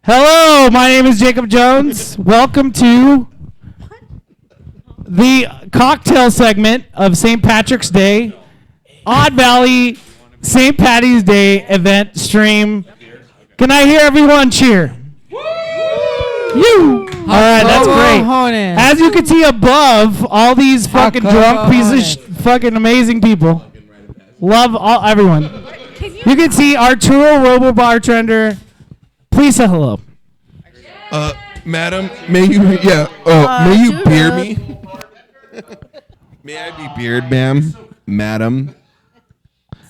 Hello, my name is Jacob Jones. Welcome to the cocktail segment of St. Patrick's Day, Odd Valley St. Patty's Day event stream. Can I hear everyone cheer? You. All right, that's great. As you can see above, all these fucking drunk pieces of fucking amazing people. Love everyone. You can see Arturo, Robo Bartender. Please say hello. Madam, may you beard me? May I be beard, ma'am? Madam?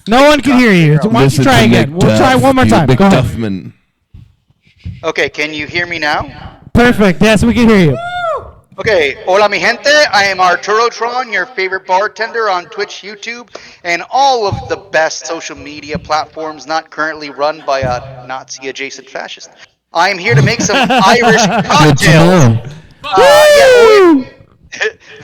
No one can hear you. Why don't you try again? We'll try one more time. Go ahead. Okay, can you hear me now? Perfect. Yes, we can hear you. Okay, hola mi gente. I am Arturo Tron, your favorite bartender on Twitch, YouTube, and all of the best social media platforms not currently run by a Nazi-adjacent fascist. I am here to make some Irish cocktails.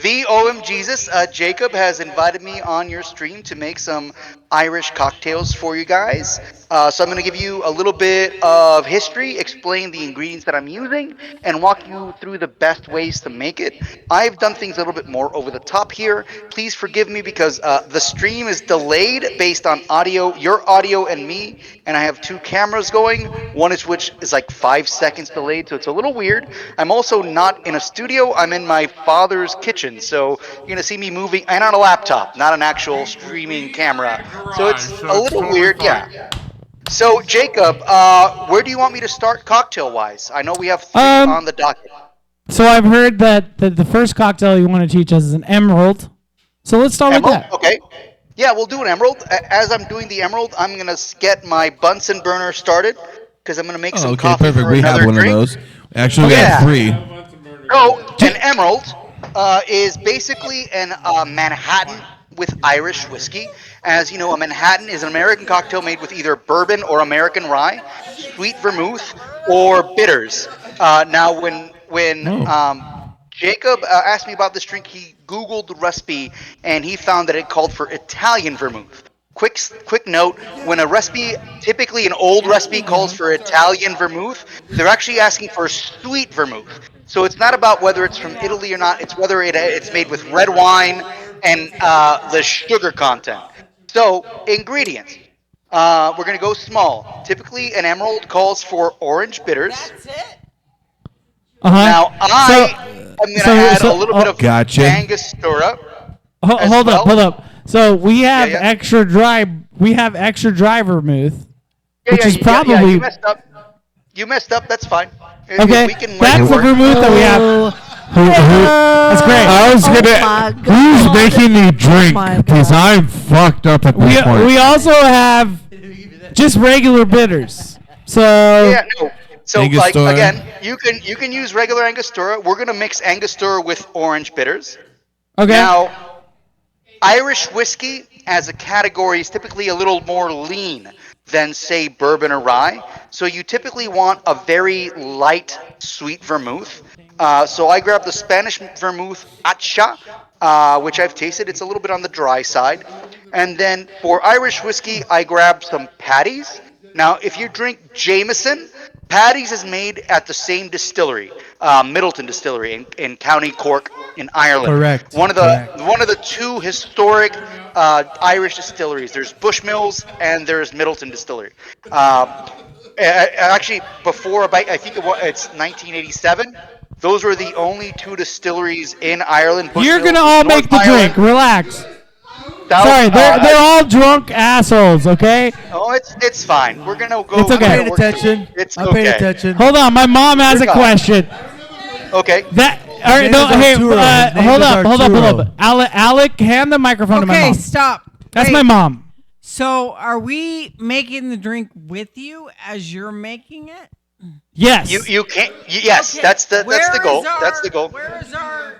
The OM Jesus, Jacob has invited me on your stream to make some Irish cocktails for you guys. So I'm going to give you a little bit of history, explain the ingredients that I'm using, and walk you through the best ways to make it. I've done things a little bit more over the top here. Please forgive me because the stream is delayed based on audio, your audio and me, and I have two cameras going, one is which is like 5 seconds delayed, so it's a little weird. I'm also not in a studio, I'm in my father's kitchen, so you're going to see me moving, and on a laptop, not an actual streaming camera. So it's a little weird, yeah. So, Jacob, where do you want me to start cocktail-wise? I know we have three on the docket. So I've heard that the first cocktail you want to teach us is an emerald. So let's start with that. Okay. Yeah, we'll do an emerald. As I'm doing the emerald, I'm going to get my Bunsen burner started because I'm going to make some coffee perfect. for We another have one drink. of those. Actually, we have three. So, an emerald is basically an Manhattan with Irish whiskey. As you know, a Manhattan is an American cocktail made with either bourbon or American rye, sweet vermouth, or bitters. Now, when Jacob asked me about this drink, he Googled the recipe, and he found that it called for Italian vermouth. Quick note, when a recipe, typically an old recipe calls for Italian vermouth, they're actually asking for sweet vermouth. So it's not about whether it's from Italy or not, it's whether it's made with red wine and the sugar content. So, ingredients. We're going to go small. Typically, an emerald calls for orange bitters. That's it? Now, I'm going to add a little bit of Angostura. Hold up. So, we have extra dry vermouth, which is probably... Yeah, you messed up, that's fine. Okay, that's the vermouth that we have. That's great. I was who's making the drink? Because I'm fucked up at this point. We also have just regular bitters. So So Angostura. Like again, you can use regular Angostura. We're gonna mix Angostura with orange bitters. Okay. Now, Irish whiskey as a category is typically a little more lean than, say, bourbon or rye. So you typically want a very light, sweet vermouth. So I grabbed the Spanish vermouth Atcha, which I've tasted. It's a little bit on the dry side. And then for Irish whiskey, I grabbed some Paddy's. Now, if you drink Jameson, Paddy's is made at the same distillery, Middleton Distillery in County Cork in Ireland. Correct. One of the two historic Irish distilleries. There's Bushmills and there's Middleton Distillery. Actually, before I think it's 1987. Those were the only two distilleries in Ireland. You're going to all make the drink. Relax. Sorry, they're all drunk assholes, okay? Oh, it's fine. We're going to go. It's okay. I'm paying attention. It's I'm paying attention. Hold on. My mom has a question. Okay. All right, hold up. Alec, hand the microphone to my mom. Okay, stop. That's my mom. So, are we making the drink with you as you're making it? Yes. You can't. Yes, okay. That's the goal. That's the goal. Where is our?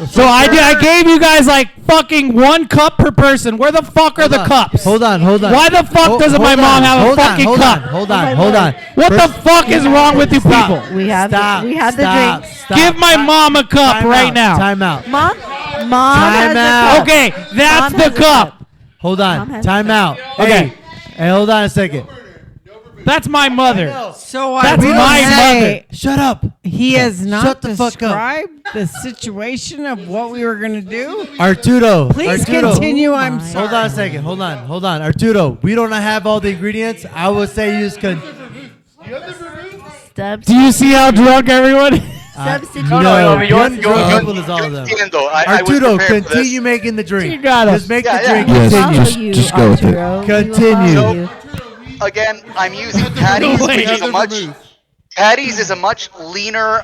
So I gave you guys like fucking 1 cup per person. Where the fuck are the cups? Hold on. Why the fuck doesn't my mom have a fucking cup? Hold on. What the fuck is wrong with you people? We had the drink. Give my mom a cup right now. Time out. Mom Time out. Okay, that's the cup. Hold on. Time out. Okay. Hey, hold on a second. That's my mother. So I That's will my say, mother. Shut up. he has not Shut the fuck up. described the situation of what we were going to do. Arturo. Please Arturo. continue. I'm sorry. Hold on a second. Hold on. Arturo, we don't have all the ingredients. I would say you just can. Do you see how drunk everyone is? Substitute. No, you're Unbelievable is all of them. Arturo, continue making the drink. You got Just us. make the Yeah, drink. Yes, Continue. just go with it. Continue. Again, I'm using Patty's, which is Patty's is a much leaner,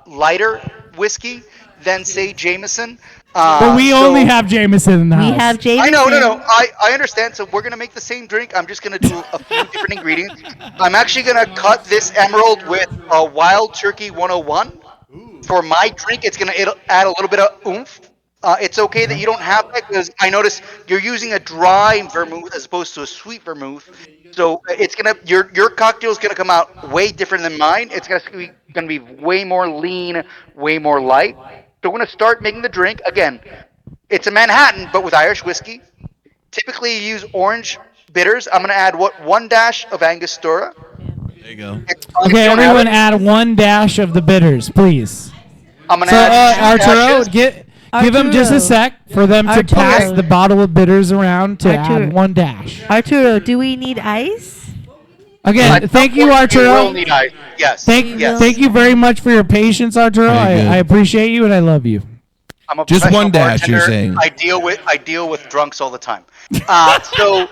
lighter whiskey than say Jameson. But we only have Jameson in the house. We have Jameson. I know, no. I understand. So we're gonna make the same drink. I'm just gonna do a few different ingredients. I'm actually gonna cut this emerald with a Wild Turkey 101. For my drink, it'll add a little bit of oomph. It's okay that you don't have that because I notice you're using a dry vermouth as opposed to a sweet vermouth. So it's your cocktail is gonna come out way different than mine. It's gonna be way more lean, way more light. So we're gonna start making the drink. Again, it's a Manhattan, but with Irish whiskey. Typically, you use orange bitters. I'm gonna add one dash of Angostura. There you go. Okay, everyone add 1 dash of the bitters, please. I'm gonna So, add two Arturo, dashes. give them just a sec for them to Arturo. pass the bottle of bitters around to Arturo. add 1 dash. Arturo, do we need ice? Again, thank you, You Arturo. will need ice. Yes. yes. Thank you very much for your patience, Arturo. Very good. I appreciate you and I love you. I'm a Just professional one dash, you're bartender. saying. I deal with drunks all the time. So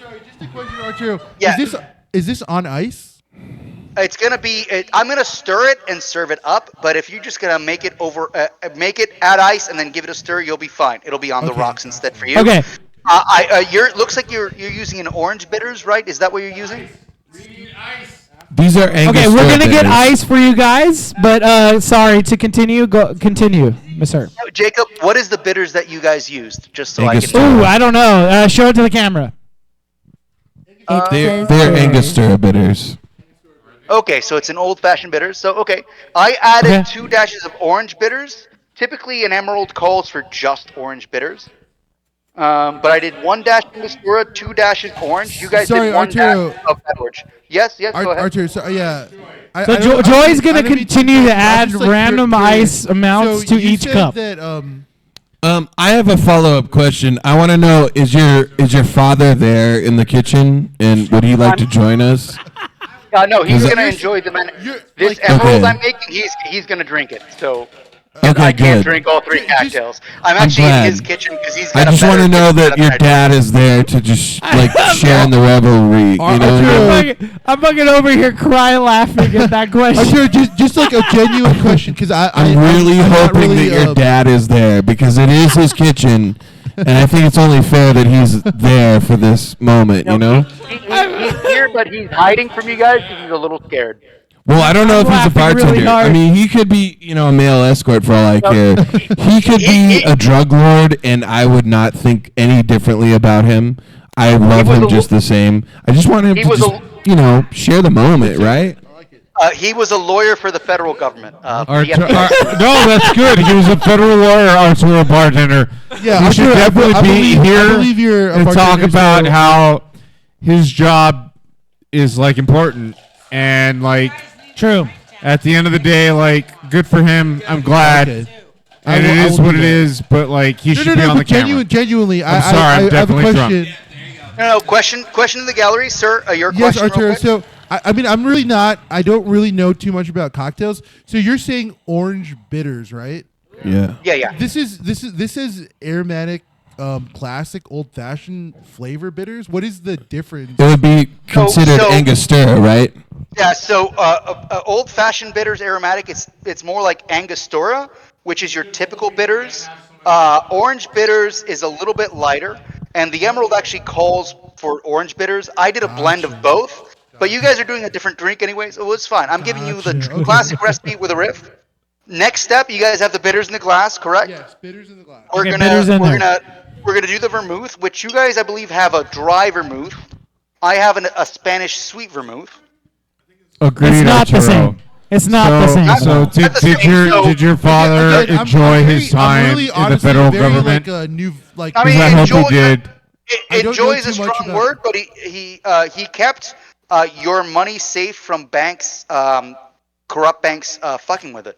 Sorry, just a question, Arturo. Yeah. Is this on ice? it's gonna be. I'm gonna stir it and serve it up. But if you're just gonna make it add ice and then give it a stir, you'll be fine. It'll be on the rocks instead for you. Okay. Looks like you're using an orange bitters, right? Is that what you're using? These are Angostura Okay, we're gonna get bitters. ice for you guys, but sorry to continue. Continue, Miss Hurt. Jacob, what is the bitters that you guys used? Just so Angostura. I Ooh, I don't know. Show it to the camera. They're Angostura bitters. Okay, so it's an old-fashioned bitters. So okay, I added 2 dashes of orange bitters. Typically, an emerald calls for just orange bitters. But I did 1 dash Angostura, 2 dashes orange. You guys Sorry, did 1 Arturo. dash of orange. Yes, go ahead. Arturo, so, yeah. So Joy's gonna continue to I'm add just, like, random curious. ice amounts So to you each said cup. That, I have a follow-up question. I want to know: is your father there in the kitchen, and would he like to join us? No, he's Is it- gonna enjoy the this like- emerald Okay. I'm making. He's gonna drink it. So Okay, I can't good. drink all 3 Just- cocktails. I'm actually in glad. his kitchen because he's I got just want to know that your dad is there to just like share in the revelry. You know? Arturo, I'm fucking over here crying laughing at that question. Arturo, just like a genuine question, because I'm really I'm not hoping really, that your dad is there because it is his kitchen, and I think it's only fair that he's there for this moment. You know? He's here, but he's hiding from you guys because he's a little scared. Well, I don't know if he's a laughing really bartender. hard. I mean, he could be, a male escort for all I care. He could be a drug lord, and I would not think any differently about him. I love was him a- just the same. I just want him He to was just, share the moment, right? He was a lawyer for the federal government. No, that's good. He was a federal lawyer, also a bartender. Yeah, we should Arturo, definitely I be believe here you're a and talk bartender, about so- how his job is like important and like True. at the end of the day, like good for him. I'm glad. Okay. And I it will- is I will what do it that. is, but like he should be on the but camera. genuinely, I'm sorry, I'm I have a definitely drunk. question. No, question in the gallery, sir. Your Yes, question. real Arturo. quick? So, I mean, I don't really know too much about cocktails. So you're saying orange bitters, right? Yeah. Yeah. This is aromatic, classic, old-fashioned flavor bitters. What is the difference? It would be considered so- Angostura, right? Yeah, so old-fashioned bitters, aromatic, it's more like Angostura, which is your typical bitters. Orange bitters is a little bit lighter, and the Emerald actually calls for orange bitters. I did a blend of both, but you guys are doing a different drink anyway, so it's fine. I'm giving you the Okay. classic recipe with a riff. Next step, you guys have the bitters in the glass, correct? Yes, bitters in the glass. We're Okay, gonna bitters in there. we're gonna do the vermouth, which you guys I believe have a dry vermouth. I have a Spanish sweet vermouth. Agreed, It's not the Arturo. same. It's not the same. So Not the same, did your father Again, enjoy his time in the federal very, government? Like, new, like, I Because mean, I hope enjoy- he did. Enjoy is a strong word, but he kept your money safe from banks, corrupt banks, fucking with it.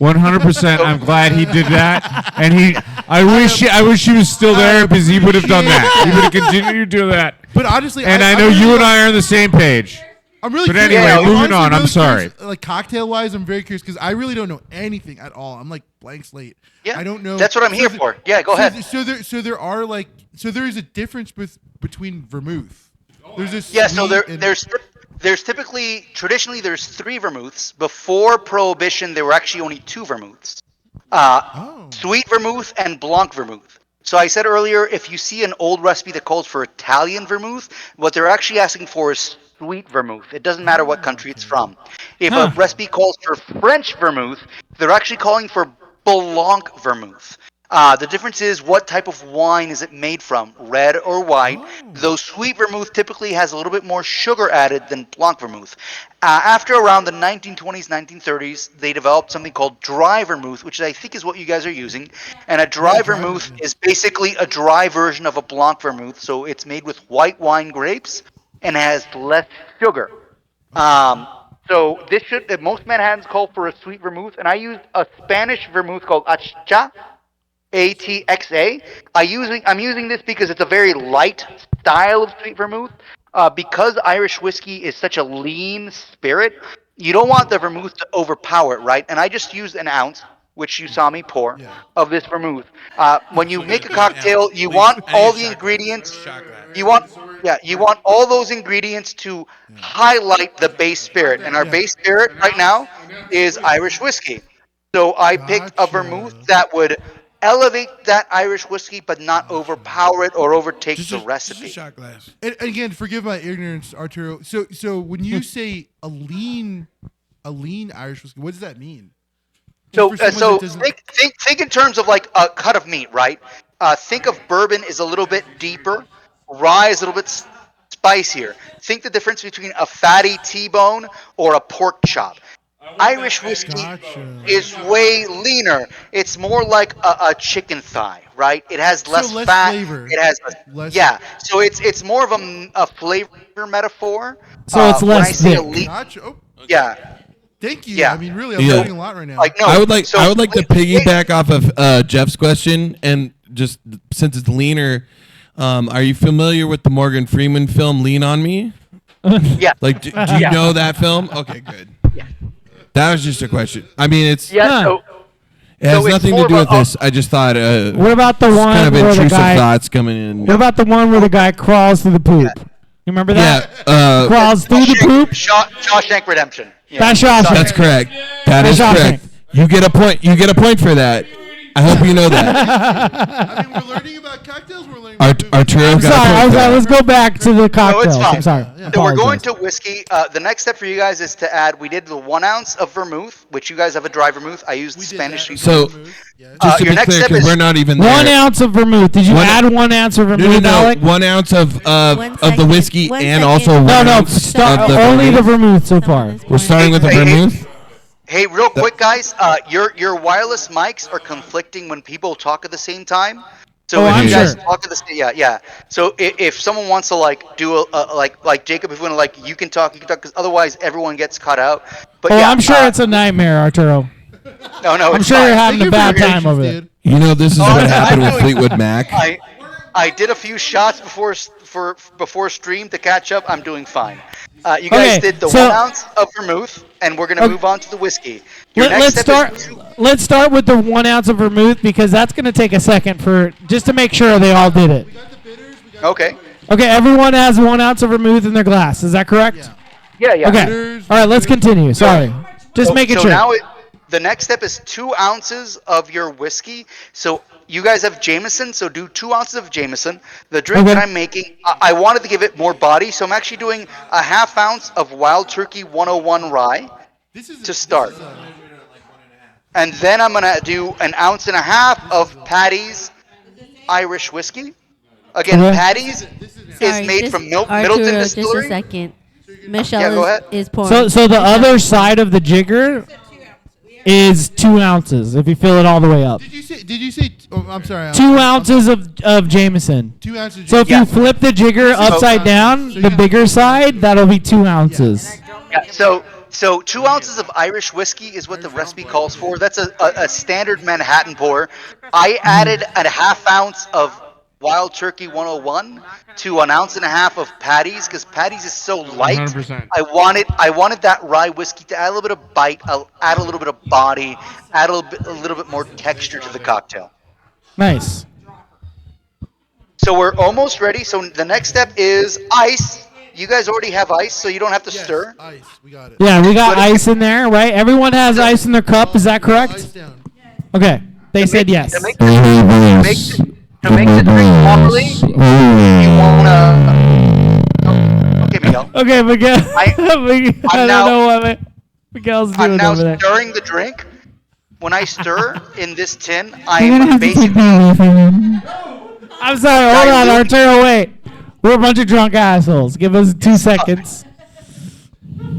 100%. I'm glad he did that, and I wish he was still there because he would have done that. He would have continued to do that. But honestly, and I know you and I are on the same page. I'm really but curious. anyway, moving honestly, on. Really I'm sorry. Curious, like cocktail-wise, I'm very curious because I really don't know anything at all. I'm like blank slate. Yeah, I don't know. That's what I'm here for. Yeah, go ahead. So there is a difference between vermouth. There's this. Yeah, so there's traditionally there's 3 vermouths. Before Prohibition, there were actually only 2 vermouths. Sweet vermouth and blanc vermouth. So I said earlier, if you see an old recipe that calls for Italian vermouth, what they're actually asking for is sweet vermouth. It doesn't matter what country it's from. If a recipe calls for French vermouth, they're actually calling for blanc vermouth. The difference is what type of wine is it made from, red or white. Though sweet vermouth typically has a little bit more sugar added than blanc vermouth. After around the 1920s, 1930s, they developed something called dry vermouth, which I think is what you guys are using. And a dry vermouth is basically a dry version of a blanc vermouth. So it's made with white wine grapes and has less sugar. So this most Manhattans call for a sweet vermouth, and I used a Spanish vermouth called Atxa. ATXA. I'm using this because it's a very light style of sweet vermouth. Because Irish whiskey is such a lean spirit, you don't want the vermouth to overpower it, right? And I just used an ounce, which you saw me pour, of this vermouth. When you make a cocktail, you want all the ingredients. You want all those ingredients to highlight the base spirit, and our base spirit right now is Irish whiskey. So I picked a vermouth that would elevate that Irish whiskey, but not overpower it or overtake the recipe. Just a shot glass. And again, forgive my ignorance, Arturo. So when you say a lean Irish whiskey, what does that mean? So think in terms of like a cut of meat, right? Think of bourbon is a little bit deeper, rye is a little bit spicier. Think the difference between a fatty T-bone or a pork chop. Irish whiskey is way leaner. It's more like a chicken thigh, right? It has less fat. Flavor. It has less. Yeah. So it's more of a flavor metaphor. So it's less thick. Yeah. Thank you. Yeah. I mean, really, I'm learning a lot right now. I would like to piggyback off of Jeff's question, and just since it's leaner, are you familiar with the Morgan Freeman film Lean on Me? Yeah. Like, do you know that film? Okay, good. Yeah. That was just a question. I mean, it has nothing to do with this. I just thought. What about the one kind of where intrusive the guy? Thoughts coming in. What about the one where the guy crawls through the poop? You remember that? Yeah. Crawls through the poop. Shawshank Redemption. Yeah. That's Shawshank. That's correct. That is correct. You get a point. You get a point for that. I hope you know that. I mean, we're learning about cocktails. We're learning. Arturo. I'm sorry. Let's go back to the cocktails. No, it's fine. I'm sorry. So we're going to whiskey. The next step for you guys is to add. We did the 1 ounce of vermouth, which you guys have a dry vermouth. I used the Spanish. So, just to your be next clear, step because is we're not even there. 1 ounce of vermouth. Did you add 1 ounce of vermouth, Alec? 1 ounce of the whiskey and also 1 ounce of the only the vermouth so far. We're starting with the vermouth. Hey, real quick, guys. Your wireless mics are conflicting when people talk at the same time. So if you guys talk at the same, yeah. So if someone wants to like do like Jacob, if you want to you can talk, because otherwise everyone gets cut out. But I'm sure it's a nightmare, Arturo. No, I'm sure you're having a bad time over there. You know, this is what happened with Fleetwood Mac. I did a few shots before stream to catch up. I'm doing fine. You guys did the 1 ounce of vermouth, and we're gonna move on to the whiskey. Let's start with the 1 ounce of vermouth because that's gonna take a second just to make sure they all did it. Okay. Okay, everyone has 1 ounce of vermouth in their glass. Is that correct? Yeah. Okay. All right, let's continue. Sorry, just making sure. So now the next step is 2 ounces of your whiskey. So you guys have Jameson, so do 2 ounces of Jameson. The drink that I'm making, I wanted to give it more body, so I'm actually doing a ½ ounce of Wild Turkey 101 rye to start. And then I'm going to do 1.5 ounces of Paddy's Irish whiskey. Again, Paddy's is made from Middleton Distillery. Just a second. Michelle is pouring. So the other side of the jigger. is 2 ounces if you fill it all the way up. Did you say? Oh, I'm sorry. 2 ounces of Jameson. 2 ounces. So if you flip the jigger upside down, the bigger side, that'll be 2 ounces. Yeah. So 2 ounces of Irish whiskey is what the recipe calls for. That's a standard Manhattan pour. I added a half ounce of Wild Turkey 101 to 1.5 ounces of Patty's because Patty's is so light. 100%. I wanted that rye whiskey to add a little bit of bite, add a little bit of body, add a little bit more texture to the cocktail. Nice. So we're almost ready. So the next step is ice. You guys already have ice, so you don't have to stir. Ice. We got it. Yeah, we got ice in there, right? Everyone has ice in their cup. Is that correct? Ice down. Okay. They said yes. To make the drink properly, you wanna. Okay, Miguel. Okay, Miguel. I don't now- know what Miguel's doing I'm now over there. stirring the drink. When I stir in this tin, You're gonna I'm have to take basically. that away from him. I'm sorry. Hold on, Arturo. Wait. We're a bunch of drunk assholes. Give us 2 seconds.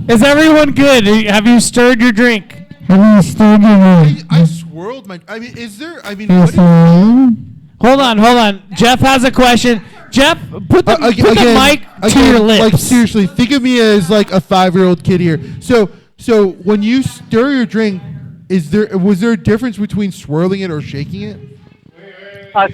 Is everyone good? Have you stirred your drink? Have you stirred your drink? I swirled my. I mean, is there? I mean, what Hold on. Jeff has a question. Jeff, put the mic to your lips. Like seriously, think of me as like a 5-year-old kid here. So when you stir your drink, was there a difference between swirling it or shaking it?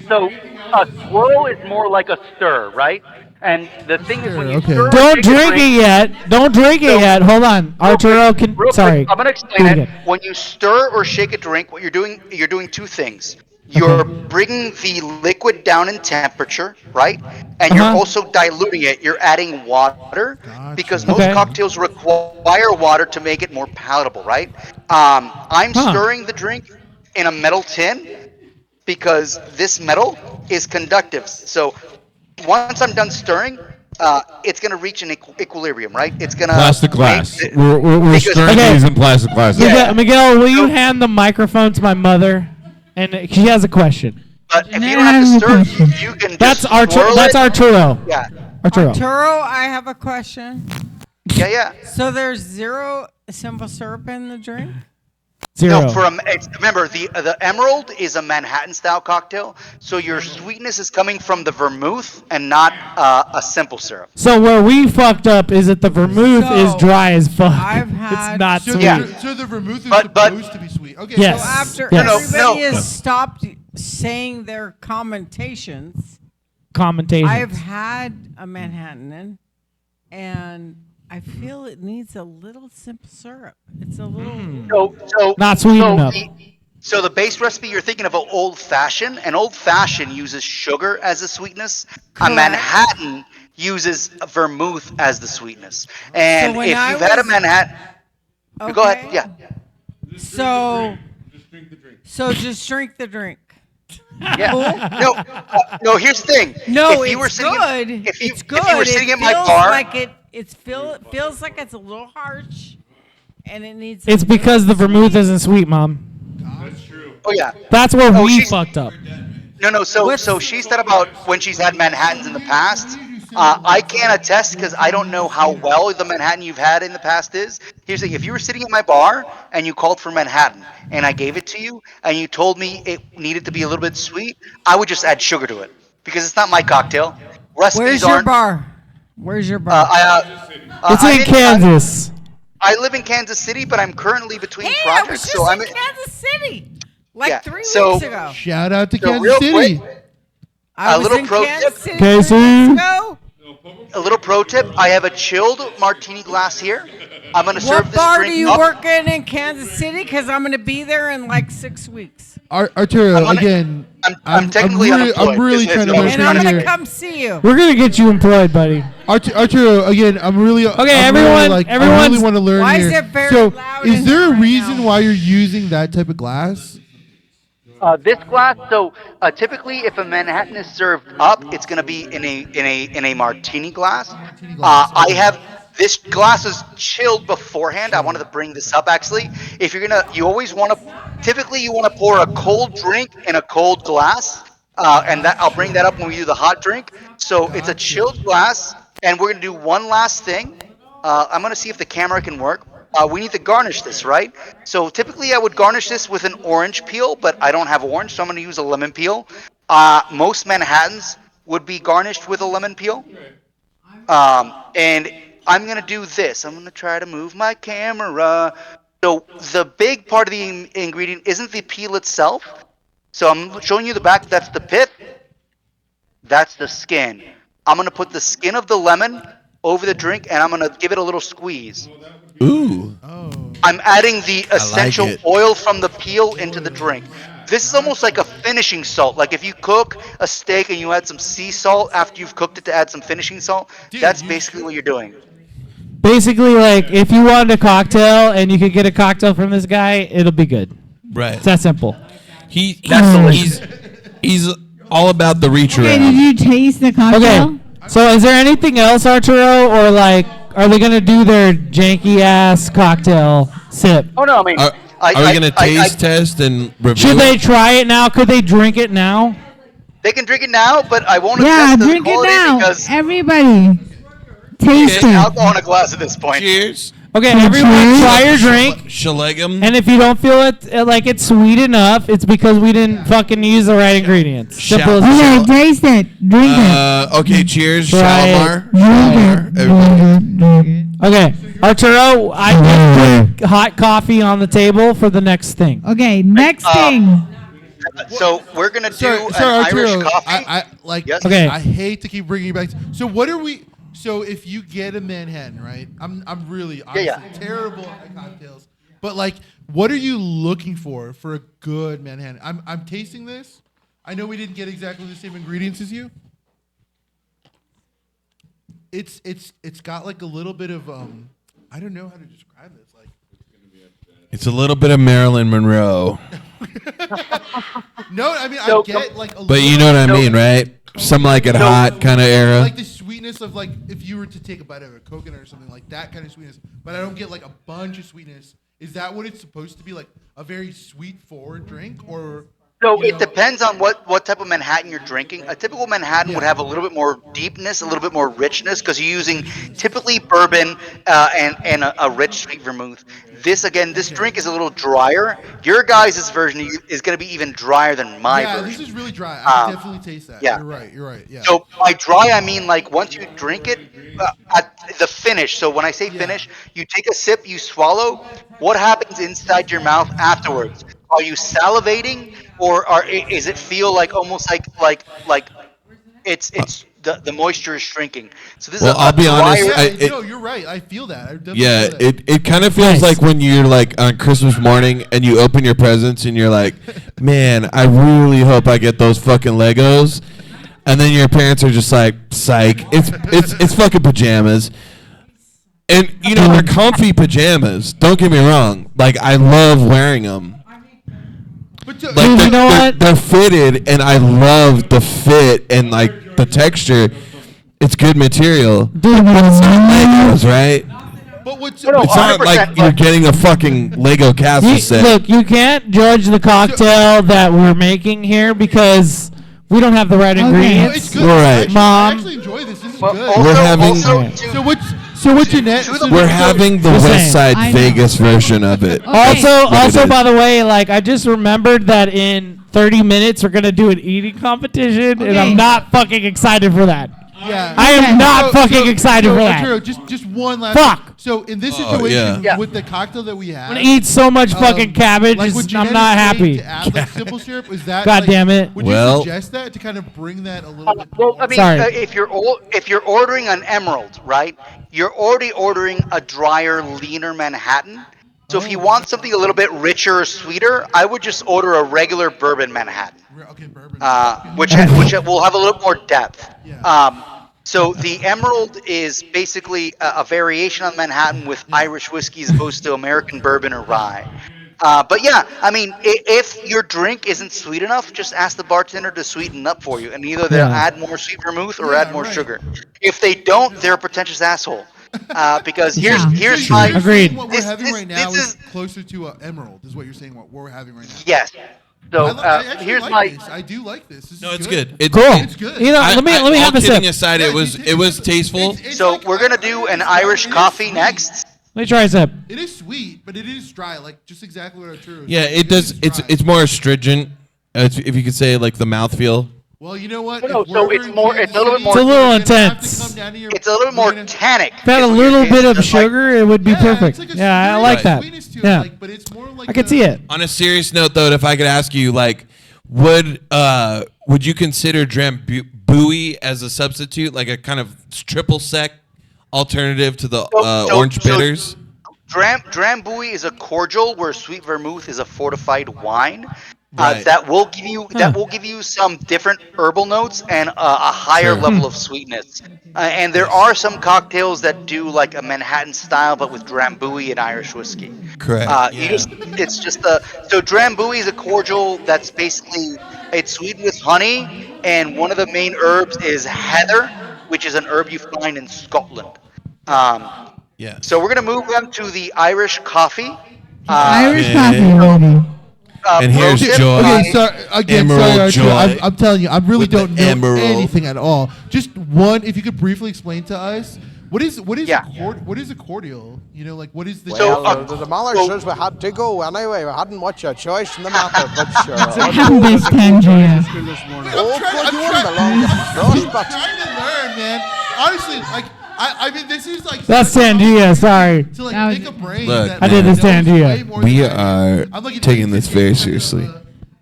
So a swirl is more like a stir, right? And the thing is when you stir. Don't drink it yet. Don't drink it yet. Hold on. Arturo can. Sorry. I'm gonna explain it. When you stir or shake a drink, what you're doing 2 things. You're bringing the liquid down in temperature, right? And you're also diluting it. You're adding water because most cocktails require water to make it more palatable, right? I'm stirring the drink in a metal tin because this metal is conductive. So once I'm done stirring, it's going to reach an equilibrium, right? It's going to plastic glass. We're stirring these in plastic glass. Miguel, will you hand the microphone to my mother? And she has a question. But if you don't have to stir, you can just swirl it. That's Arturo. Yeah. Arturo, I have a question. Yeah. So there's 0 simple syrup in the drink? 0. No, remember the Emerald is a Manhattan style cocktail, so your sweetness is coming from the vermouth and not a simple syrup. So where we fucked up is that the vermouth is dry as fuck. It's not sweet. So the vermouth is supposed to be sweet. Okay. Yes. So after everybody has stopped saying their commentations, I've had a Manhattan and I feel it needs a little simple syrup. It's a little not sweet enough. So the base recipe you're thinking of an old fashioned. An old fashioned uses sugar as a sweetness. Correct. A Manhattan uses vermouth as the sweetness. And if you've had a Manhattan, go ahead. Yeah. So just drink the drink. Yeah. No. Here's the thing. No, if you were it's sitting good. If you were sitting it at my feels bar, like it feels like it's a little harsh, and it needs. It's because the vermouth isn't sweet, Mom. That's true. Oh yeah. That's where we fucked up. No. So she said about when she's had Manhattans in the past. I can't attest because I don't know how well the Manhattan you've had in the past is. Here's the thing: if you were sitting at my bar and you called for Manhattan and I gave it to you and you told me it needed to be a little bit sweet, I would just add sugar to it because it's not my cocktail. Where's your bar? Where's your bar? It's in Kansas. I live in Kansas City, but I'm currently between projects. I was just in Kansas City like 3 weeks ago. Shout out to Kansas City. I was little in pro Kansas tip. City 3 weeks ago. A little pro tip: I have a chilled martini glass here. I'm gonna serve What this bar drink do you up. work in Kansas City? Because I'm going to be there in like 6 weeks. Arturo, again, I'm technically unemployed. I'm really trying to And motivate I'm you going to here. come see you. We're gonna get you employed, buddy. Arturo, again, I'm really Okay, I'm everyone- Really, I everyone's- really want to learn Why here. is it very so, loud is in there here a right reason now? why you're using that type of glass? This glass. So typically, if a Manhattan is served up, it's gonna be in a martini glass. I have this glass is chilled beforehand. I wanted to bring this up actually. If you're you always want to. Typically, you want to pour a cold drink in a cold glass, and that I'll bring that up when we do the hot drink. So it's a chilled glass, and we're gonna do one last thing. I'm gonna see if the camera can work. we need to garnish this, right? So typically I would garnish this with an orange peel, but I don't have orange, so I'm going to use a lemon peel. Most Manhattans would be garnished with a lemon peel. And I'm going to do this. I'm going to try to move my camera. So the big part of the ingredient isn't the peel itself. So I'm showing you the back. That's the pit. That's the skin. I'm going to put the skin of the lemon over the drink, and I'm going to give it a little squeeze. Ooh. I'm adding the essential it. oil from the peel into the drink. This is almost like a finishing salt. Like if you cook a steak and you add some sea salt after you've cooked it to add some finishing salt, that's basically what you're doing. Basically, like if you wanted a cocktail and you could get a cocktail from this guy, it'll be good. Right. It's that simple. He's all about the reach Okay, around. did you taste the cocktail? Okay. So is there anything else, Arturo, or like, are they gonna do their janky ass cocktail sip? Oh no, I mean, Are we gonna taste test and review? Should they try it now? Could they drink it now? They can drink it now, but I won't Yeah, attest to the drink it quality now. because Everybody, taste there's it. alcohol in a glass at this point. Cheers. Okay, everyone, try your drink. Shalegum. And if you don't feel it like it's sweet enough, it's because we didn't fucking use the right ingredients. Simple as that. Okay, taste it. Drink it. Okay, cheers. Try Shalimar. Drink it. Drink it. Okay, Arturo, I put hot coffee on the table for the next thing. Okay, next thing. So we're gonna do Sorry, an Arturo. Irish coffee. I like. Yes? Okay. I hate to keep bringing you back. So what are we? So if you get a Manhattan, right? I'm really honestly terrible at cocktails. But like, what are you looking for a good Manhattan? I'm tasting this. I know we didn't get exactly the same ingredients as you. It's got like a little bit of I don't know how to describe this. Like, It's a little bit of Marilyn Monroe. no, I mean I get like a little. But you know what I mean, right? Some like it hot kind of era. Like the sweetness of like if you were to take a bite of a coconut or something like that kind of sweetness, but I don't get like a bunch of sweetness. Is that what it's supposed to be, like a very sweet forward drink, or? So it depends on what type of Manhattan you're drinking. A typical Manhattan would have a little bit more deepness, a little bit more richness, because you're using typically bourbon and a rich sweet vermouth. This drink is a little drier. Your guys' version is going to be even drier than my version. Yeah, this is really dry. I can definitely taste that. Yeah. You're right. Yeah. So by dry, I mean like once you drink it, at the finish. So when I say finish, you take a sip, you swallow. What happens inside your mouth afterwards? Are you salivating, or is it feel like almost like it's the moisture is shrinking? So this is I'll be honest. No, you're right. I feel that. I definitely Yeah, feel that. it kind of feels like when you're like on Christmas morning and you open your presents and you're like, man, I really hope I get those fucking Legos, and then your parents are just like, psych, it's fucking pajamas. And you know, they're comfy pajamas. Don't get me wrong. Like, I love wearing them. But Like, you know what? They're fitted, and I love the fit and like the texture. It's good material. Dude, It's not Legos, right? But what's It's not like you're getting a fucking Lego castle set. Look, you can't judge the cocktail that we're making here because we don't have the right No, ingredients. it's good. All right. I Mom. actually enjoy this. This is Well, good. We're having- So what's your net? We're having the Just West saying. Side Vegas version of it. Also, by the way, like I just remembered that in 30 minutes we're gonna do an eating competition, and I'm not fucking excited for that. Yeah. I am not fucking excited for that. Arturo, just one last. Fuck. So in this Oh, situation, yeah. with the cocktail that we have, I'm gonna eat so much fucking cabbage. like what I'm Jeanette not is saying happy. To add like simple syrup, is that? God like, damn it. Would Well- you suggest that to kind of bring that a little bit? Well, I mean, Sorry. if you're ordering an Emerald, right? You're already ordering a drier, leaner Manhattan. So if you want something a little bit richer or sweeter, I would just order a regular bourbon Manhattan, Okay, bourbon. which will have a little more depth. So the Emerald is basically a variation on Manhattan with Irish whiskey as opposed to American bourbon or rye. But yeah, I mean, if your drink isn't sweet enough, just ask the bartender to sweeten up for you, and either they'll add more sweet vermouth or add more sugar. If they don't, they're a pretentious asshole. Because here's So my you're Agreed. saying What we're This- having this- right now this is closer to Emerald, is what you're saying. What we're having right now. yes. So I actually here's like my. this. I do like this. This No, is it's good. Cool. It's good. You know, let me have all a sip. kidding aside, it was tasteful. It's So like we're gonna do an Irish coffee next. Let me try a sip. It is sweet, but it is dry, like just exactly what Arturo. Yeah, it does. It's more astringent. If you could say like the mouthfeel. Well, you know what? No, so it's more. It's a little bit more. It's a little intense. It's a little bit more tannic. If it had a little bit of sugar, it would be perfect. Like I like that. Yeah, like, but it's more like I could see it. On a serious note, though, if I could ask you, like, would you consider Drambuie as a substitute, like a kind of triple sec alternative to the orange bitters? Drambuie is a cordial, where sweet vermouth is a fortified wine. Right. That will give you some different herbal notes and a higher level of sweetness. And there are some cocktails that do like a Manhattan style, but with Drambuie and Irish whiskey. Correct. So Drambuie is a cordial that's basically it's sweetened with honey, and one of the main herbs is heather, which is an herb you find in Scotland. Yeah. So we're gonna move them to the Irish coffee. Irish coffee, ready. And here's Joy. Okay, sorry, Arturo. I'm telling you, I really don't know emerald. anything at all. Just one, if you could briefly explain to us, what is a cordial? You know, like what is the? The Mallard says we had to go anyway. We hadn't much a choice in the matter, but sure. Have this, Tangia. I'm trying to learn, man. Honestly, like. I mean, this is like that's Sandia. Sorry. To like pick a brain. Look, I did this Sandia. We are taking this very seriously.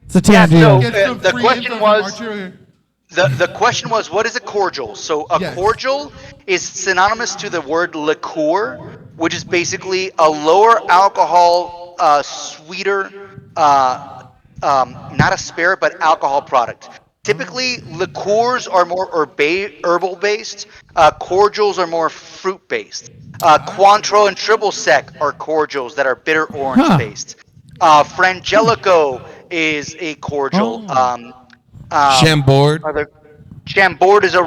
It's a Tandia. So the question was. The question was, what is a cordial? So a cordial is synonymous to the word liqueur, which is basically a lower alcohol, sweeter, not a spirit, but alcohol product. Typically, liqueurs are more herbal based. Cordials are more fruit based. Cointreau and triple sec are cordials that are bitter orange based. Frangelico is a cordial. Chambord. Chambord is a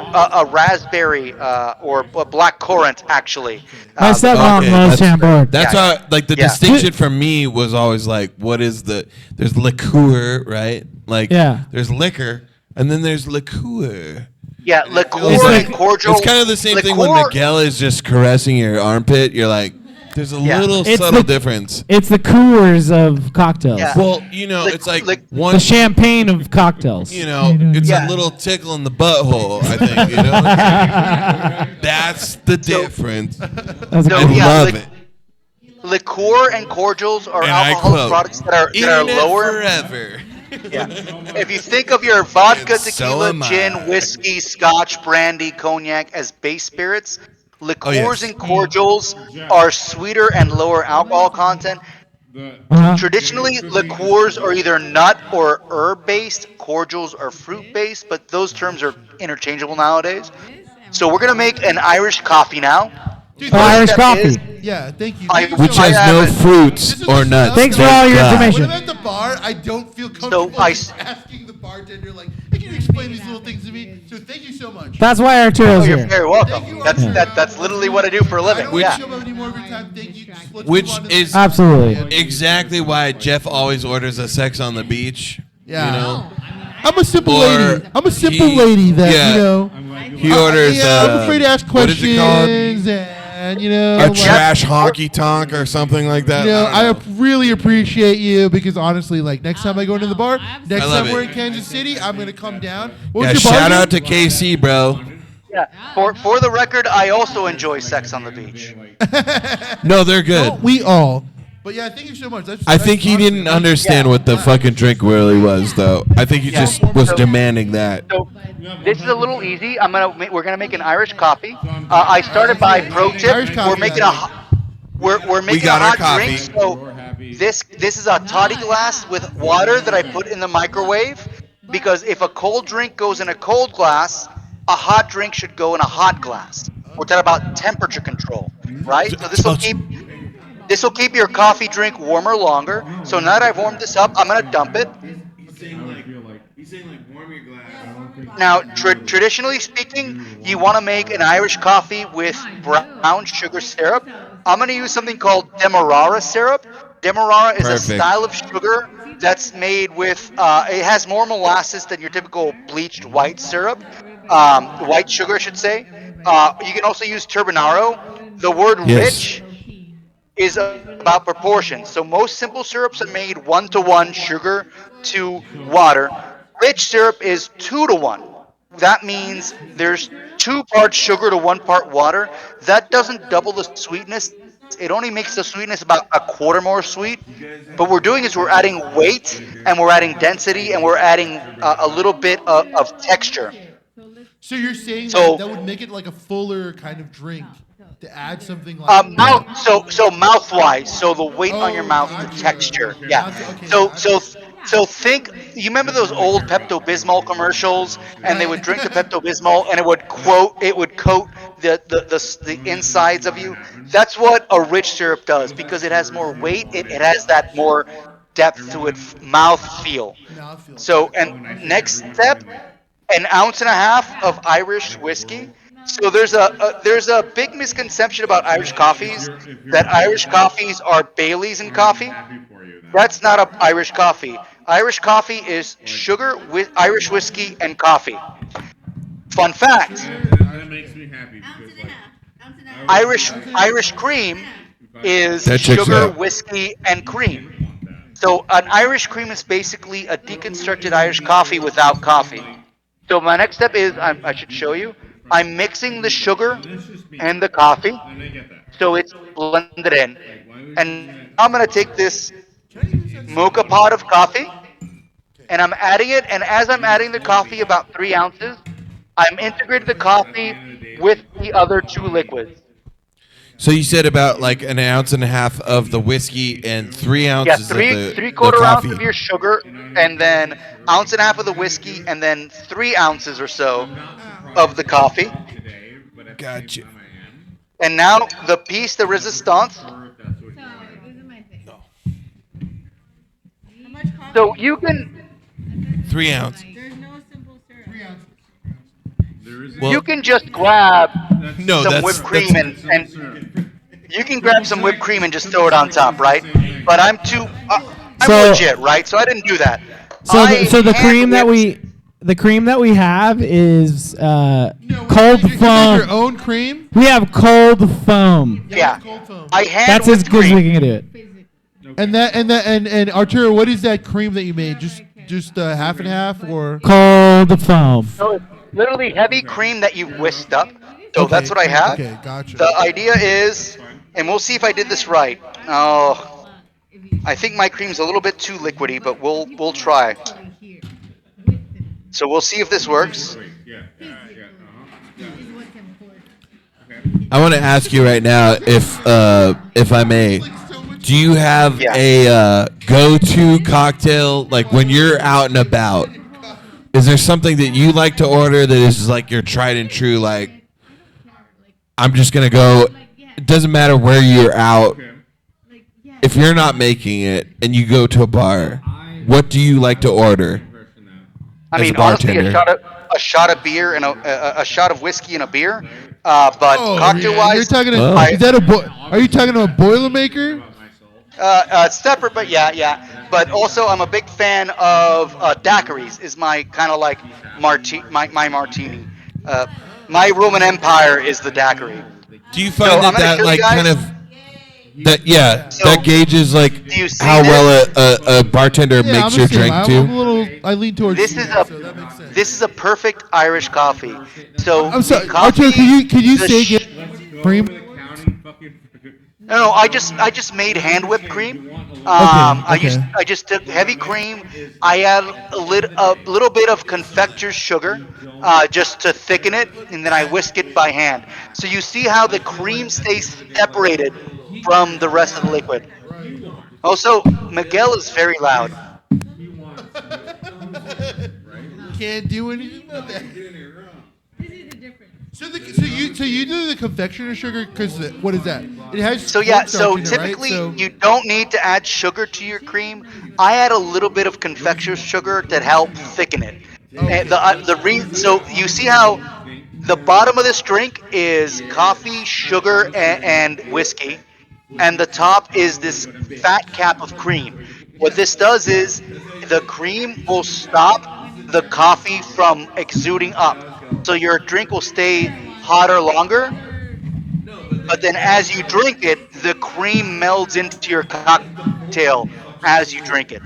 raspberry or a black currant, actually. My stepmom loves Chambord. That's like the distinction for me was always like, what is there's liqueur, right? Like, there's liquor, and then there's liqueur. Yeah, liqueur and cordial. It's kind of the same thing when Miguel is just caressing your armpit. You're like, there's a little subtle difference. It's the coors of cocktails. Yeah. Well, you know, it's like the champagne of cocktails. You know, it's a little tickle in the butthole, I think, you know? That's the difference. I love it. Liqueur and cordials are alcoholic products that are lower. Forever. Yeah. If you think of your vodka, tequila, gin, whiskey, scotch, brandy, cognac as base spirits, liqueurs and cordials are sweeter and lower alcohol content. Traditionally, liqueurs are either nut or herb based, cordials are fruit based, but those terms are interchangeable nowadays. So we're gonna make an Irish coffee now. Dude, Irish coffee. Yeah, thank you. Which has no fruits or nuts. Thanks for all your information. When I'm at the bar, I don't feel comfortable asking the bartender, like, hey, can you explain these little things to me? So thank you so much. That's why Arturo's here. You're very welcome. That's literally what I do for a living. Which is absolutely exactly why Jeff always orders a sex on the beach. Yeah. You know? I'm a simple lady. I'm a simple lady that, you know. He orders. I'm afraid to ask questions. What is it called? And, you know, a trash honky tonk or something like that. You know, I really appreciate you because honestly, like next time I go into the bar, next time we're in Kansas City, I'm gonna come down. Shout out to KC, bro. Yeah. For the record, I also enjoy sex on the beach. No, they're good. Well, we all. But yeah, thank you so much. I think he didn't understand what the fucking drink really was, though. I think he just was demanding that. So this is a little easy. We're gonna make an Irish coffee. I started by pro tip. We're making a hot drink. So this is a toddy glass with water that I put in the microwave because if a cold drink goes in a cold glass, a hot drink should go in a hot glass. We're talking about temperature control, right? So this will keep your coffee drink warmer longer. So now that I've warmed this up, I'm gonna dump it. He's saying like warm your glass. Now, traditionally speaking, you want to make an Irish coffee with brown sugar syrup. I'm gonna use something called Demerara syrup. Demerara is a style of sugar that's made with. It has more molasses than your typical bleached white syrup. White sugar, I should say. You can also use turbinaro. The word rich. is about proportions. So most simple syrups are made 1-to-1 sugar to water. Rich syrup is 2-to-1. That means there's 2 parts sugar to 1 part water. That doesn't double the sweetness. It only makes the sweetness about a quarter more sweet. But we're doing is we're adding weight and we're adding density and we're adding a little bit of texture. So you're saying that So that would make it like a fuller kind of drink to add something like mouth, so mouth wise, so the weight on your mouth, the texture, yeah. Okay, So so gotcha. so think. You remember those old Pepto Bismol commercials, and they would drink the Pepto Bismol, and it would coat the insides of you. That's what a rich syrup does because it has more weight. It has that more depth to it, mouth feel. Mouthfeel, So gotcha. and next step, an ounce and a half of Irish whiskey. So there's a big misconception about Irish coffees that Irish coffees are Baileys in coffee. That's not a Irish coffee. Irish coffee is sugar with Irish whiskey and coffee. Fun fact: That makes me happy because Irish cream is That checks sugar, out. whiskey, and cream. So an Irish cream is basically a deconstructed Irish coffee without coffee. So my next step is I should show you. I'm mixing the sugar and the coffee so it's blended in. And now I'm gonna take this mocha pot of coffee and I'm adding it. And as I'm adding the coffee, about 3 ounces, I'm integrating the coffee with the other two liquids. So you said about like an ounce and a half of the whiskey and three Yeah, ounces of three the three quarter ounce coffee. of your sugar, and then ounce and a half of the whiskey, and then 3 ounces or so of the coffee. Gotcha. And now the piece de resistance. So you can 3 ounce. you can just grab No, some that's whipped cream and you can grab some whipped cream and just throw it on top, right? But I'm So legit, right? So I didn't do that. so I the hand cream that whipped. we have is You cold make foam. your own cream. We have cold foam. Yeah, Cold foam. I hand That's as whipped good as we cream. can do it. And Arturo, what is that cream that you made? Just half and half or? Cold foam. So it's literally heavy cream that you've whisked up. So Okay, that's what I have. okay, gotcha. The idea is, and we'll see if I did this right. Oh, I think my cream's a little bit too liquidy, but we'll try. So we'll see if this works. I want to ask you right now, if I may, do you have Yeah. a go-to cocktail like when you're out and about? Is there something that you like to order that is like your tried and true? Like, I'm just gonna go. It doesn't matter where you're out. If you're not making it and you go to a bar, what do you like to order I as a mean, honestly, bartender? a shot of beer and a shot of whiskey and a beer. But Oh, cocktail yeah. wise, You're talking. Oh. Is that Are you talking to a Boilermaker? it's separate, but yeah. But also, I'm a big fan of daiquiris. Is my kind of like my martini. Uh, my Roman Empire is the daiquiri. Do you So find I'm that gonna that show you like guys. kind of that So that gauges like do you see how this? well a bartender Yeah, I'm makes the your same. drink I'm too? a little. I lean towards. This is sweet, a so that makes sense. this is a perfect Irish coffee. So I'm sorry, the coffee, Arturo. Can you the say sh- again? Cream. No, I just made hand whipped cream. Okay. I just took heavy cream. I add a little bit of confecture sugar, just to thicken it, and then I whisk it by hand. So you see how the cream stays separated from the rest of the liquid. Also, Miguel is very loud. Can't do anything about that. So you do the confectioner sugar because what is that? It has So yeah, cornstarch so in it, right? typically So you don't need to add sugar to your cream. I add a little bit of confectioner sugar to help thicken it. And so you see how the bottom of this drink is coffee, sugar, and whiskey, and the top is this fat cap of cream. What this does is the cream will stop the coffee from exuding up, so your drink will stay hotter longer. but then as you drink it, the cream melds into your cocktail as you drink it.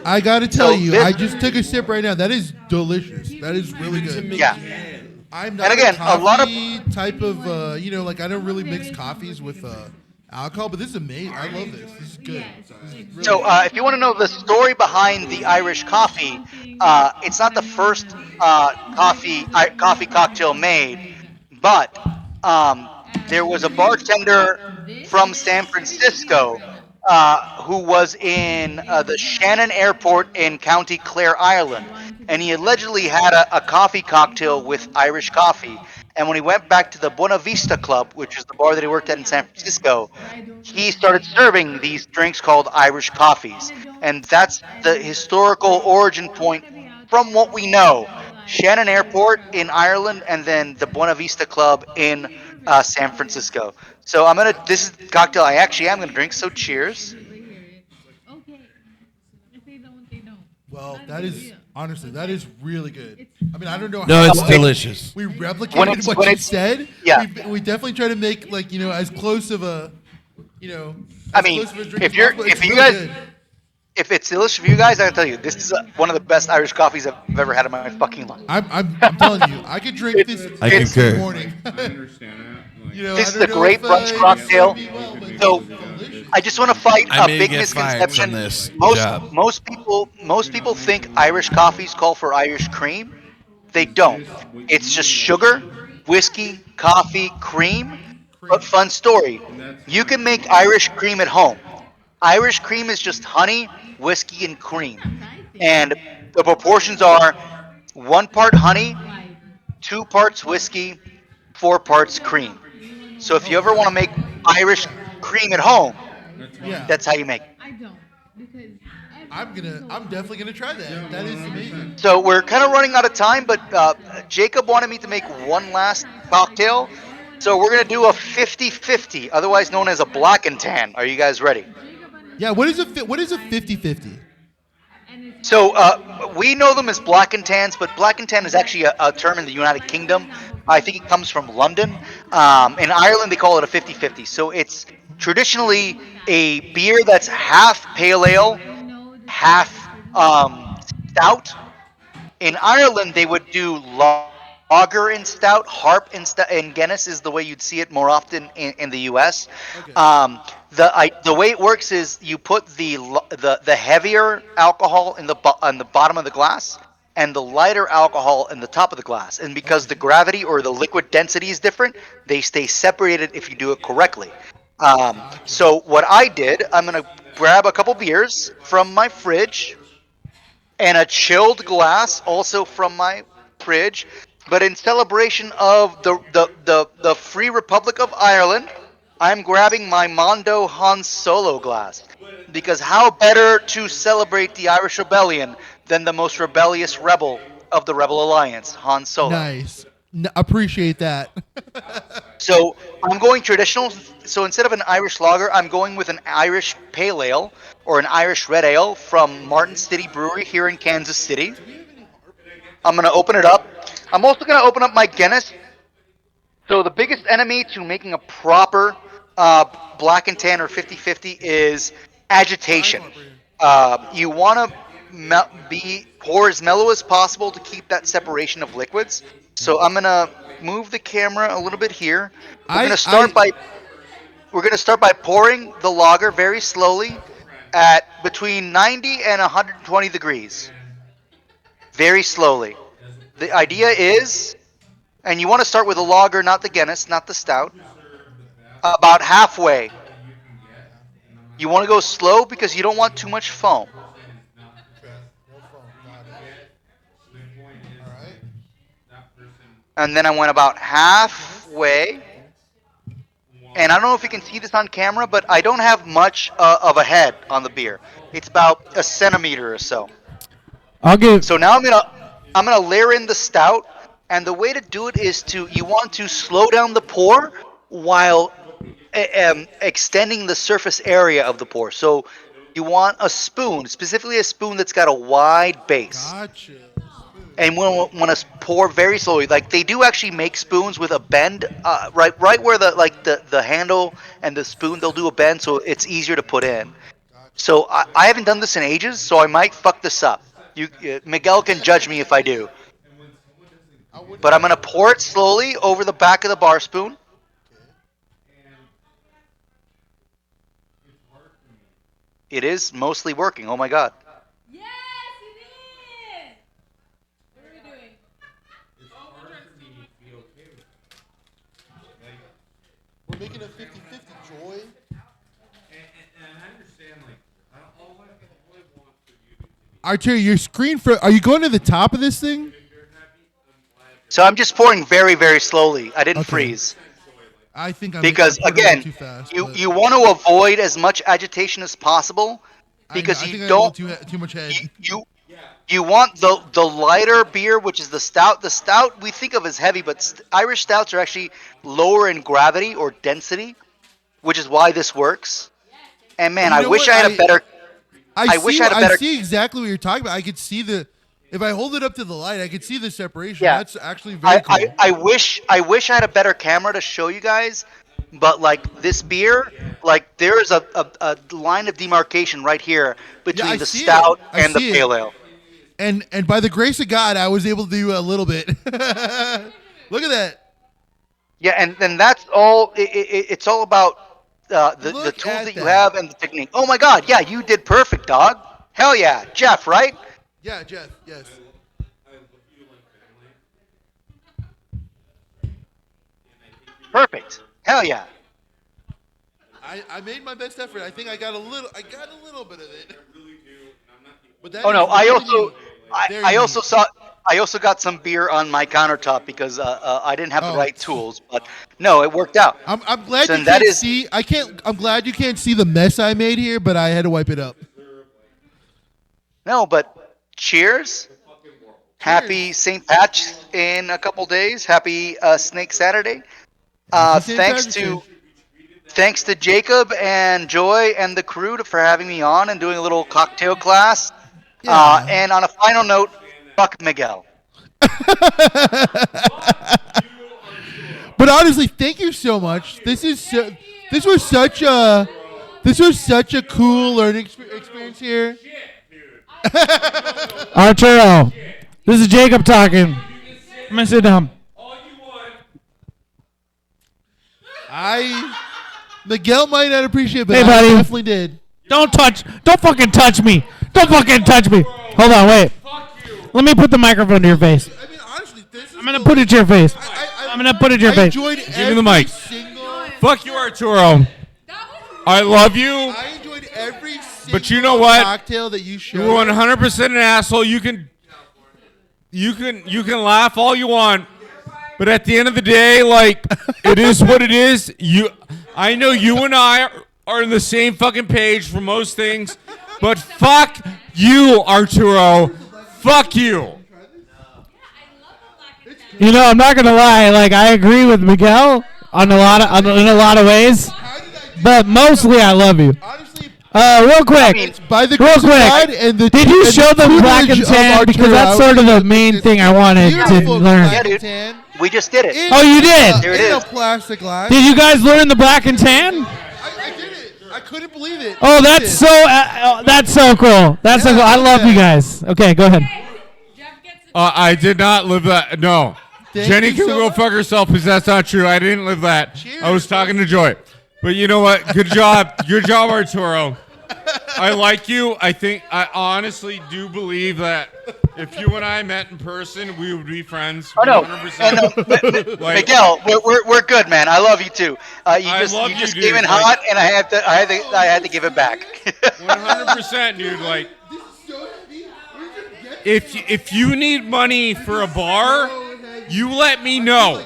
I gotta tell So you, this, I just took a sip right now. That is delicious. That is really good. yeah, I'm and not a again, a lot of coffee type of, like I don't really mix coffees with alcohol, but this is amazing. I love this. This is good. This is really so good. if you want to know the story behind the Irish coffee, it's not the first coffee cocktail made, but there was a bartender from San Francisco who was in the Shannon Airport in County Clare, Ireland, and he allegedly had a coffee cocktail with Irish coffee. And when he went back to the Buena Vista Club, which is the bar that he worked at in San Francisco, he started serving these drinks called Irish coffees. And that's the historical origin point from what we know. Shannon Airport in Ireland, and then the Buena Vista Club in San Francisco. So this is the cocktail I actually am gonna drink. So cheers. Well, that is honestly that is really good. I mean, I don't know No, how it's well delicious. we When replicated it's what when you it's said. yeah. We definitely try to make as close of a, I as mean, close of a drink if as you're possible. It's if you really guys good. if it's delicious for you guys, I gotta tell you, this is one of the best Irish coffees I've ever had in my fucking life. I'm telling you, I could drink this I every concur. morning. I understand that. This I is don't a know great if brunch it's gonna cocktail. be well, but So it's delicious. I just want to fight I a may big get fired from misconception. this Most job. most people think Irish coffees call for Irish cream. They don't. It's just sugar, whiskey, coffee, cream. But fun story, you can make Irish cream at home. Irish cream is just honey, whiskey, and cream. And the proportions are 1 part honey, 2 parts whiskey, 4 parts cream. So if you ever want to make Irish cream at home, Yeah, that's how you make it. I'm definitely gonna try that. That is amazing. So we're kind of running out of time, but Jacob wanted me to make one last cocktail. So we're going to do a 50-50, otherwise known as a black and tan. Are you guys ready? Yeah, what is a 50-50? So we know them as black and tans, but black and tan is actually a term in the United Kingdom. I think it comes from London. In Ireland, they call it a 50-50. So it's traditionally a beer that's half pale ale, half stout. In Ireland, they would do lager and stout, harp and Guinness is the way you'd see it more often in the U.S. The way it works is you put the heavier alcohol on the bottom of the glass and the lighter alcohol in the top of the glass. And because the gravity or the liquid density is different, they stay separated if you do it correctly. So what I did, I'm gonna grab a couple beers from my fridge and a chilled glass also from my fridge. But in celebration of the Free Republic of Ireland, I'm grabbing my Mondo Han Solo glass. Because how better to celebrate the Irish Rebellion than the most rebellious rebel of the Rebel Alliance, Han Solo? Nice. Appreciate that. So I'm going traditional. So instead of an Irish lager, I'm going with an Irish pale ale or an Irish red ale from Martin City Brewery here in Kansas City. I'm going to open it up. I'm also going to open up my Guinness. So the biggest enemy to making a proper black and tan or 50-50 is agitation. You want to pour as mellow as possible to keep that separation of liquids. So I'm going to move the camera a little bit here. We're going to start by pouring the lager very slowly at between 90 and 120 degrees. Very slowly. The idea is, and you want to start with a lager, not the Guinness, not the stout, about halfway. You want to go slow because you don't want too much foam. And then I went about halfway. And I don't know if you can see this on camera, but I don't have much of a head on the beer. It's about a centimeter or so. So now I'm gonna layer in the stout, and the way to do it is you want to slow down the pour while extending the surface area of the pour. So you want a spoon, specifically a spoon that's got a wide base. Gotcha. and we want to pour very slowly. Like they do actually make spoons with a bend, right where the handle and the spoon, they'll do a bend so it's easier to put in. So I haven't done this in ages, so I might fuck this up. Miguel can judge me if I do. But I'm gonna pour it slowly over the back of the bar spoon. It is mostly working. Oh my god. Yes, it is. What are we doing? We're making a 50-50, Joy. And I understand, like, all I want for you to be. Arturo, your screen are you going to the top of this thing? So I'm just pouring very, very slowly. I didn't freeze. I think because again, too fast, you want to avoid as much agitation as possible because you don't too much head. You want the lighter beer, which is the stout. The stout we think of as heavy, but Irish stouts are actually lower in gravity or density, which is why this works. And man, I wish I had a better. I see exactly what you're talking about. I could see if I hold it up to the light, I could see the separation. Yeah. That's actually very cool. I wish I had a better camera to show you guys, but like this beer, like there is a line of demarcation right here between the stout and the pale ale. And by the grace of God, I was able to do a little bit. Look at that. Yeah, and that's all. It's all about the tools that you have and the technique. Oh my God! Yeah, you did perfect, dog. Hell yeah, Jeff, right? Yeah, Jeff. Yes. Perfect. Hell yeah. I made my best effort. I think I got a little bit of it. But that I also got some beer on my countertop because I didn't have the right tools. But no, it worked out. I'm glad you can't see. I'm glad you can't see the mess I made here, but I had to wipe it up. No, but cheers. Happy St. Patch in a couple days. Happy Snake Saturday. Thanks to Jacob and Joy and the crew for having me on and doing a little cocktail class. Yeah. And on a final note, fuck Miguel. But honestly, thank you so much. This was such a cool learning experience here. Arturo, this is Jacob talking. I'm gonna sit down. Miguel might not appreciate it, but hey, buddy. I definitely did. Don't fucking touch me. Don't fucking touch me. Hold on, wait. Let me put the microphone to your face. I mean, honestly, I'm gonna put it to your face. I'm gonna put it to your face. Give me the mic. Fuck you, Arturo. I love you. I enjoyed every single but you know what? cocktail that you showed. You're 100% an asshole. You can laugh all you want, but at the end of the day, like it is what it is. I know you and I are in the same fucking page for most things, but fuck you, Arturo. Fuck you. You know, I'm not gonna lie. Like, I agree with Miguel in a lot of ways, but mostly I love you. Real quick, did you show them black and tan? Because that's sort of the main thing I wanted to learn. Yeah, dude. We just did it. Oh, you did? There it is. A plastic glass. Did you guys learn the black and tan? I did it. I couldn't believe it. Oh, that's so cool. That's so cool. I love you guys. Okay, go ahead. I did not live that. No. Jenny you can so go much. fuck herself because that's not true. I didn't live that. Cheers. I was talking to Joy. But you know what? Good job. Good job, Arturo. I like you. I honestly do believe that if you and I met in person, we would be friends. Oh no, 100%. Like, Miguel, we're good, man. I love you too. You just dude. came in hot, and I had to give it back. 100%, dude. Like, if you need money for a bar, you let me know.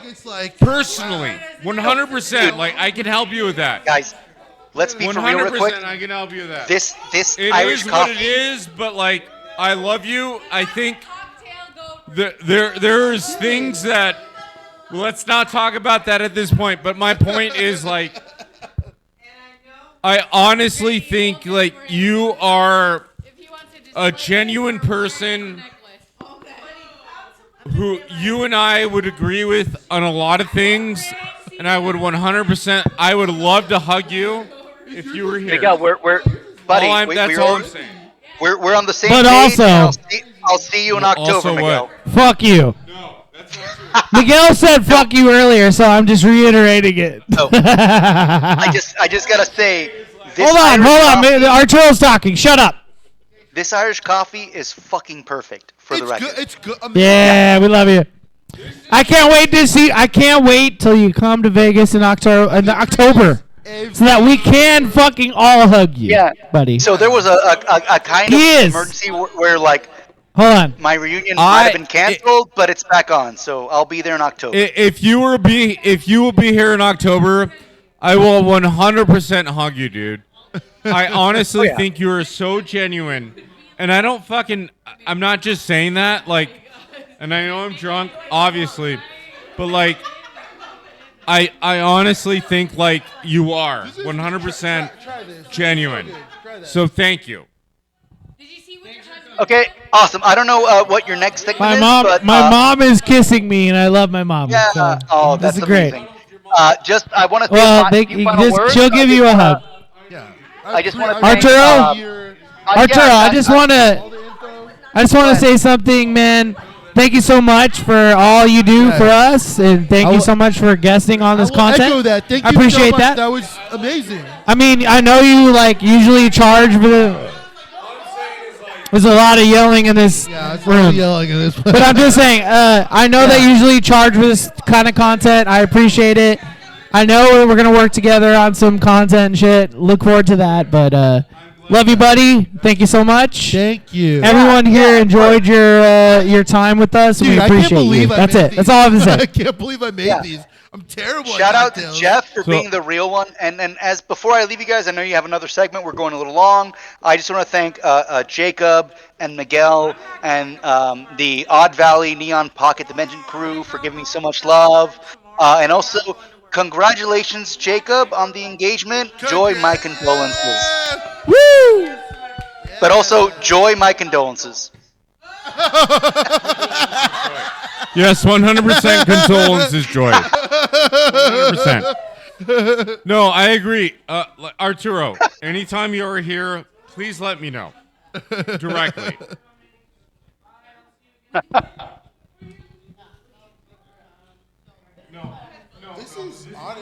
Personally, 100%. Like, I can help you with that. Guys, let's be for real, real quick. 100%, I can help you with that. This It Irish is coffee. what it is, but like, I love you. I think there's things that. Let's not talk about that at this point. But my point is, like, I honestly think like you are a genuine person. who you and I would agree with on a lot of things, and I would 100%. I would love to hug you if you were here. Miguel, we're buddy. That's all I'm saying. We're on the same But page. also- I'll see you in October, Also Miguel. Fuck you. Miguel said fuck you earlier, so I'm just reiterating it. I just gotta say. This Hold on. coffee- Arturo's talking. Shut up. This Irish coffee is fucking perfect for the record. It's good. Yeah, we love you. I can't wait to see. I can't wait till you come to Vegas in October, so that we can fucking all hug you, buddy. So there was a kind of emergency where like. Hold on. My reunion might have been canceled, but it's back on, so I'll be there in October. If you will be here in October, I will 100% hug you, dude. I honestly think you are so genuine, and I don't fucking. I'm not just saying that, like, and I know I'm drunk, obviously, but like, I honestly think like you are 100% genuine. So thank you. Okay, awesome. I don't know what your next segment is, but my mom is kissing me, and I love my mom. Yeah. So Oh, this that's is great. amazing. I want to. Well, she'll give you a hug. I just want to. Arturo, I just want to say something, man. Thank you so much for all you do for us, and thank you so much for guesting on this content. Echo that. Thank I you appreciate so much. that. That was amazing. I mean, I know you like usually charge for the. There's a lot of yelling in this room. But I'm just saying, I know they usually charge for this kind of content. I appreciate it. I know we're going to work together on some content and shit. Look forward to that. But love you, buddy. Thank you so much. Thank you. Everyone here enjoyed your time with us. Dude, we appreciate you. That's it. That's all I have to say. I can't believe I made these. I'm terrible. Shout out to Jeff for being the real one. And as before I leave you guys, I know you have another segment. We're going a little long. I just want to thank Jacob and Miguel and the Odd Valley Neon Pocket Dimension crew for giving me so much love. And also, congratulations, Jacob, on the engagement. Joy my condolences. Woo! But also, joy my condolences. Yes, 100% condolences, Joy. 100%. No, I agree. Arturo, anytime you're here, please let me know directly.